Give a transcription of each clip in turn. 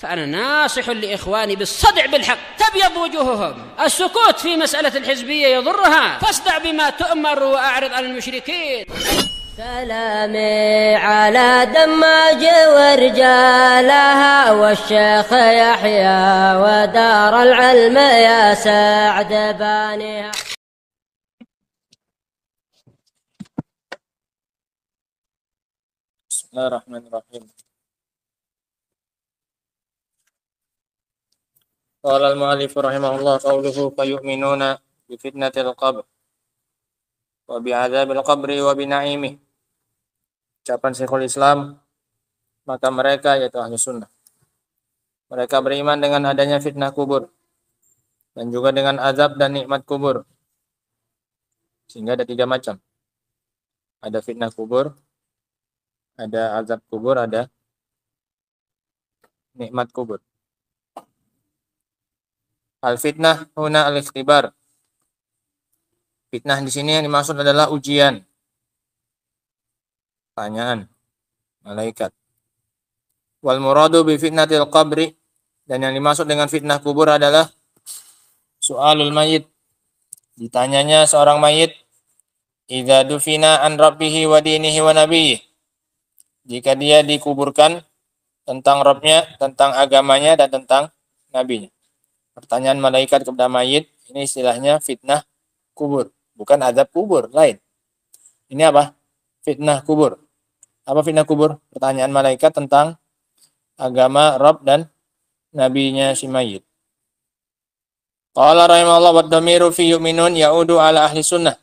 فأنا ناصح لإخواني بالصدع بالحق تبيض وجوههم. السكوت في مسألة الحزبية يضرها، فاصدع بما تؤمر وأعرض عن المشركين. سلامي على دماج ورجالها والشيخ يحيى ودار العلم يا سعد بانيها. بسم الله الرحمن الرحيم. قال المؤلف رحمه الله قوله فيؤمنون بفتنة القبر وبعذاب القبر وبنعيمه. Ucapan Syekhul Islam, maka mereka yaitu ahli sunnah, mereka beriman dengan adanya fitnah kubur dan juga dengan azab dan nikmat kubur. Sehingga ada 3 macam. Ada fitnah kubur, ada azab kubur, ada nikmat kubur. Al-fitnah huna al-ikhtibar. Fitnah di sini yang dimaksud adalah ujian, pertanyaan malaikat. Wal muradu bi fitnatil qabri, dan yang dimaksud dengan fitnah kubur adalah su'alul mayit, ditanyanya seorang mayit, idza dufina an rabbihi wa dinihi wa nabiyhi, jika dia dikuburkan tentang Rabbnya, tentang agamanya dan tentang nabinya. Pertanyaan malaikat kepada mayit ini istilahnya fitnah kubur, bukan azab kubur, lain. Ini apa? Fitnah kubur. Apa fitnah kubur? Pertanyaan malaikat tentang agama Rabb dan nabinya si mayit. Qala rahimahullah wa dhamiru fi yu'minun ya'udu ala ahli sunnah.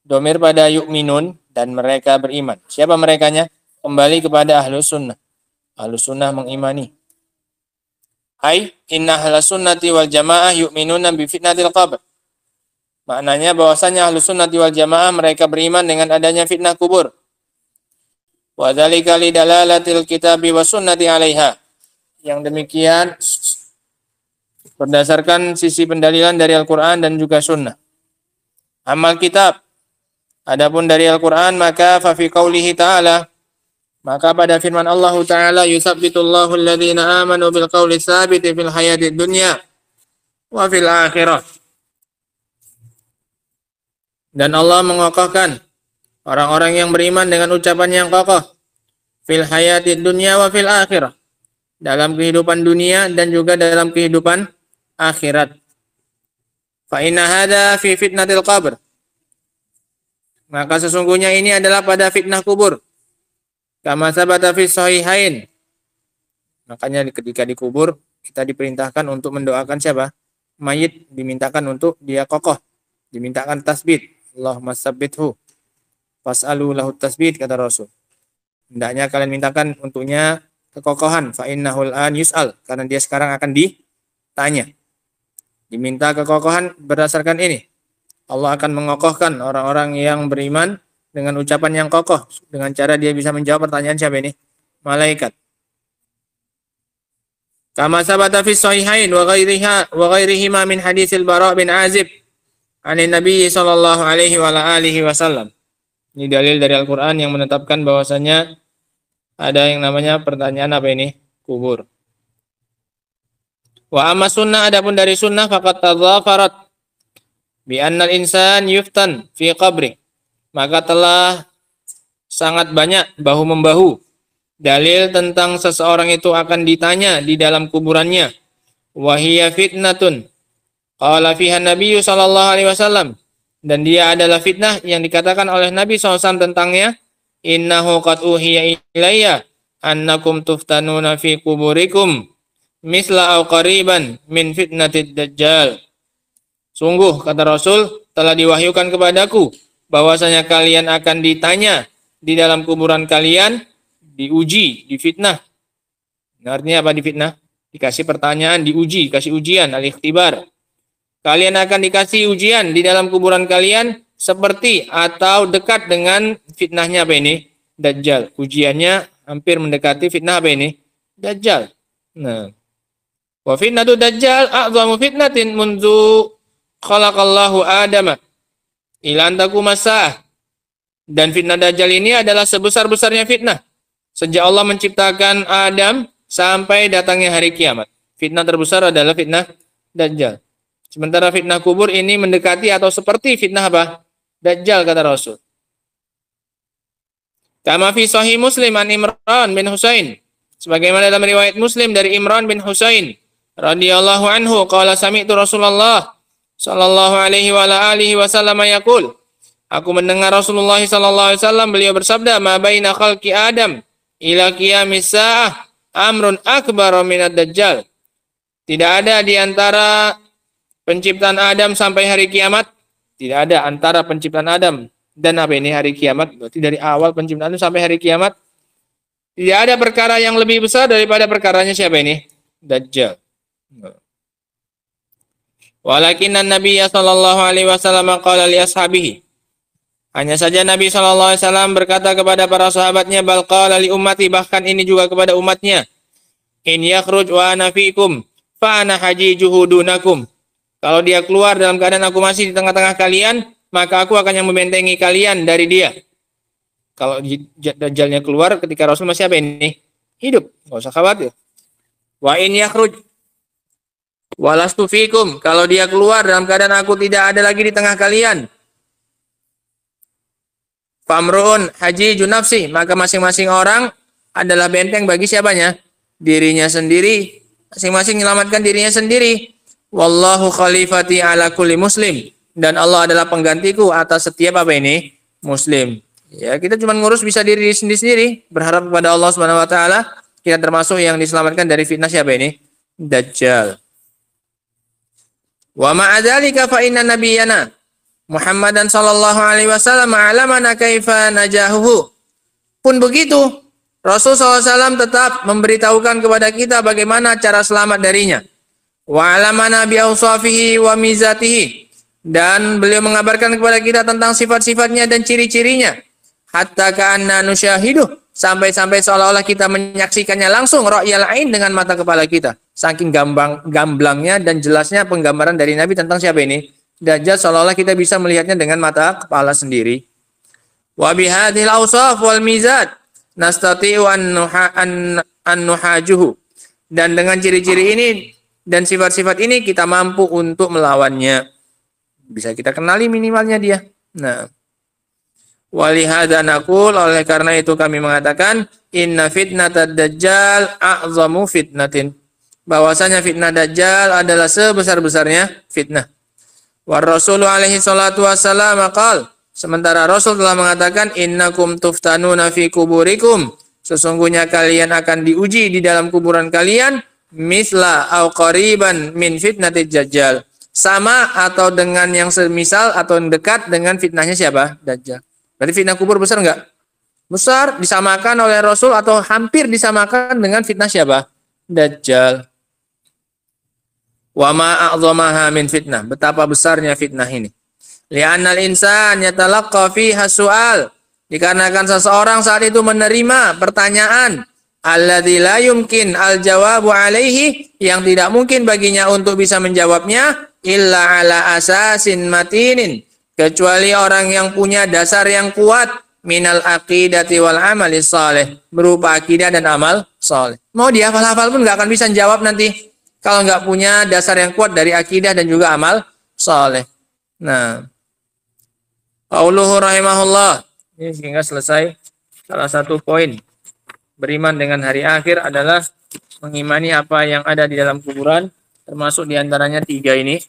Dhamir pada yu'minun dan mereka beriman. Siapa merekanya? Kembali kepada ahli sunnah. Ahli sunnah mengimani. Ai inna ahlus sunnati wal jamaah yu'minuna bi fitnatil qabr. Maknanya bahwasanya ahlus sunnati wal jamaah mereka beriman dengan adanya fitnah kubur. Wa dzalika li dalalatil kitabi was sunnati 'alaiha. Yang demikian berdasarkan sisi pendalilan dari Al-Qur'an dan juga sunnah. Amal kitab, adapun dari Al-Qur'an maka fa fi qoulihi ta'ala, maka pada firman Allah Ta'ala, yusabbitullahu alladhina amanu bil qawli tsabiti fil hayatid dunya wa fil akhirah. Dan Allah mengokohkan orang-orang yang beriman dengan ucapan yang kokoh fil hayatid dunya wa fil akhirah, dalam kehidupan dunia dan juga dalam kehidupan akhirat. Fa inna hadza fi fitnatil qabr, maka sesungguhnya ini adalah pada fitnah kubur. Kama sabata fi sahihain. Makanya ketika dikubur kita diperintahkan untuk mendoakan siapa? Mayit dimintakan untuk dia kokoh, dimintakan tasbih. Allahumma tsabbithu fas'alu lahu tasbih, kata Rasul. Hendaknya kalian mintakan untuknya kekokohan, fa innahul an yus'al, karena dia sekarang akan ditanya. Diminta kekokohan berdasarkan ini. Allah akan mengokohkan orang-orang yang beriman dengan ucapan yang kokoh, dengan cara dia bisa menjawab pertanyaan siapa ini? Malaikat. Kama sabata fi sahihain wa ghairihima min haditsil Bara' bin Azib anin Nabi sallallahu alaihi wa alihi wasallam. Ini dalil dari Al-Qur'an yang menetapkan bahwasanya ada yang namanya pertanyaan apa ini? Kubur. Wa amma sunnah, adapun dari sunnah, faqad tadzafarat bi annal insan yuftan fi qabri, maka telah sangat banyak bahu-membahu dalil tentang seseorang itu akan ditanya di dalam kuburannya. Wahiyya fitnatun qala fiha Nabi sallallahu alaihi wasallam, dan dia adalah fitnah yang dikatakan oleh Nabi SAW tentangnya. Innahu qad uhiya ilayya annakum tuftanuna fi kuburikum misla aw qariban min fitnatid dajjal. Sungguh, kata Rasul, telah diwahyukan kepadaku bahwasanya kalian akan ditanya di dalam kuburan kalian, diuji, difitnah. Artinya apa difitnah? Dikasih pertanyaan, diuji, kasih ujian, al-ikhtibar. Kalian akan dikasih ujian di dalam kuburan kalian seperti atau dekat dengan fitnahnya apa ini? Dajjal. Ujiannya hampir mendekati fitnah apa ini? Dajjal. Nah, wa fitnatu dajjal a'zamu fitnatin mundu khalaqallahu Adama ila antakum as-sa'ah. Dan fitnah dajjal ini adalah sebesar-besarnya fitnah sejak Allah menciptakan Adam sampai datangnya hari kiamat. Fitnah terbesar adalah fitnah Dajjal. Sementara fitnah kubur ini mendekati atau seperti fitnah apa? Dajjal, kata Rasul. Kama fi sahih Muslim an Imran bin Husain. Sebagaimana dalam riwayat Muslim dari Imran bin Husain radhiyallahu anhu qala sami'tu Rasulullah sallallahu alaihi wa alihi wasallam yaqul. Aku mendengar Rasulullah sallallahu alaihi wasallam beliau bersabda, "Ma baina khalqi Adam ila qiyamis saah amrun akbar minad dajjal." Tidak ada di antara penciptaan Adam sampai hari kiamat, tidak ada antara penciptaan Adam dan apa ini hari kiamat, berarti dari awal penciptaan Adam sampai hari kiamat, tidak ada perkara yang lebih besar daripada perkaranya siapa ini? Dajjal. Walakinnan Nabiyya sallallahu alaihi wasallam qala li ashabihi. Hanya saja Nabi sallallahu alaihi wasallam berkata kepada para sahabatnya, bal qala li ummati, bahkan ini juga kepada umatnya. In yakhruj wa ana fiikum fa ana hajijuhu dunakum. Kalau dia keluar dalam keadaan aku masih di tengah-tengah kalian, maka aku akan yang membentengi kalian dari dia. Kalau Dajjalnya keluar ketika Rasul masih apa ini? Hidup, enggak usah khawatir. Wa in yakhruj walastu fikum, kalau dia keluar dalam keadaan aku tidak ada lagi di tengah kalian, famruun haji junafsi, maka masing-masing orang adalah benteng bagi siapanya? Dirinya sendiri, masing-masing menyelamatkan dirinya sendiri. Wallahu khalifati ala kulli muslim, dan Allah adalah penggantiku atas setiap apa ini? Muslim. Ya, kita cuma ngurus bisa diri sendiri, berharap kepada Allah Subhanahu wa taala kita termasuk yang diselamatkan dari fitnah siapa ini? Dajjal. Wa ma'adzalika fa inna nabiyyana Muhammadan sallallahu alaihi wasallam alamana kaifa najahuhu. Pun begitu, Rasul SAW tetap memberitahukan kepada kita bagaimana cara selamat darinya. Wa alamana bi awsafihi wa mizatihi, dan beliau mengabarkan kepada kita tentang sifat-sifatnya dan ciri-cirinya. Hatta ka'anna nusyahiduh, sampai-sampai seolah-olah kita menyaksikannya langsung ra'yal ain, dengan mata kepala kita. Saking gamblangnya dan jelasnya penggambaran dari Nabi tentang siapa ini? Dajjal, seolah-olah kita bisa melihatnya dengan mata kepala sendiri. Wa bihadhil awsaf wal mizat nastati'u an nuhajuhu. Dan dengan ciri-ciri ini dan sifat-sifat ini kita mampu untuk melawannya. Bisa kita kenali minimalnya dia. Nah, walihada naqul, oleh karena itu kami mengatakan inna fitnatad dajjal a'zamu fitnatin, bahwasanya fitnah dajjal adalah sebesar-besarnya fitnah. War Rasul alaihi salatu wassalam qala, sementara Rasul telah mengatakan innakum tuftanuna fi kuburikum, sesungguhnya kalian akan diuji di dalam kuburan kalian, misla au qariban min fitnatid dajjal, sama atau dengan yang semisal atau dekat dengan fitnahnya siapa? Dajjal. Berarti fitnah kubur besar enggak? Besar, disamakan oleh Rasul atau hampir disamakan dengan fitnah siapa? Dajjal. Wa ma a'zamaha min fitnah, betapa besarnya fitnah ini. Li'annal insan yatalaqqa fiha su'al, dikarenakan seseorang saat itu menerima pertanyaan alladzi la yumkin al-jawabu alaihi, yang tidak mungkin baginya untuk bisa menjawabnya, illa ala asasin matinin, kecuali orang yang punya dasar yang kuat, minal aqidati wal amali saleh, berupa akidah dan amal saleh. Mau dia hafal-hafal pun nggak akan bisa jawab nanti kalau nggak punya dasar yang kuat dari akidah dan juga amal saleh. Nah, qauluhu rahimahullah, ini sehingga selesai salah satu poin beriman dengan hari akhir adalah mengimani apa yang ada di dalam kuburan, termasuk diantaranya 3 ini,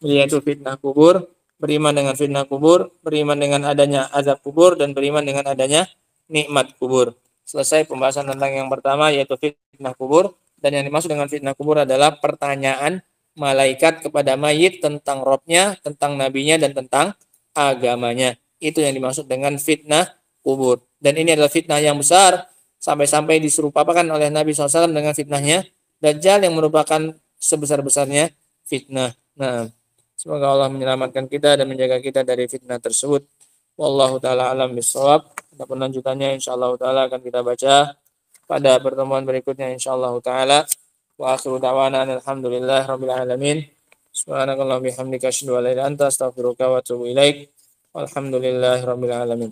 yaitu fitnah kubur, beriman dengan fitnah kubur, beriman dengan adanya azab kubur, dan beriman dengan adanya nikmat kubur. Selesai pembahasan tentang yang pertama, yaitu fitnah kubur. Dan yang dimaksud dengan fitnah kubur adalah pertanyaan malaikat kepada mayit tentang robnya, tentang nabinya, dan tentang agamanya. Itu yang dimaksud dengan fitnah kubur. Dan ini adalah fitnah yang besar, sampai-sampai diserupakan oleh Nabi SAW dengan fitnahnya Dajjal, yang merupakan sebesar-besarnya fitnah. Nah, semoga Allah menyelamatkan kita dan menjaga kita dari fitnah tersebut. Wallahu ta'ala alam bisawab. Adapun lanjutannya insyaallah ta'ala akan kita baca pada pertemuan berikutnya insyaallah ta'ala. Wa akhiru da'wana alhamdulillah rabbil alamin. Subhanakallah bihamdika asyhadu an la ilaha illa anta astaghfiruka wa atubu ilaik. Walhamdulillahi rabbil alamin.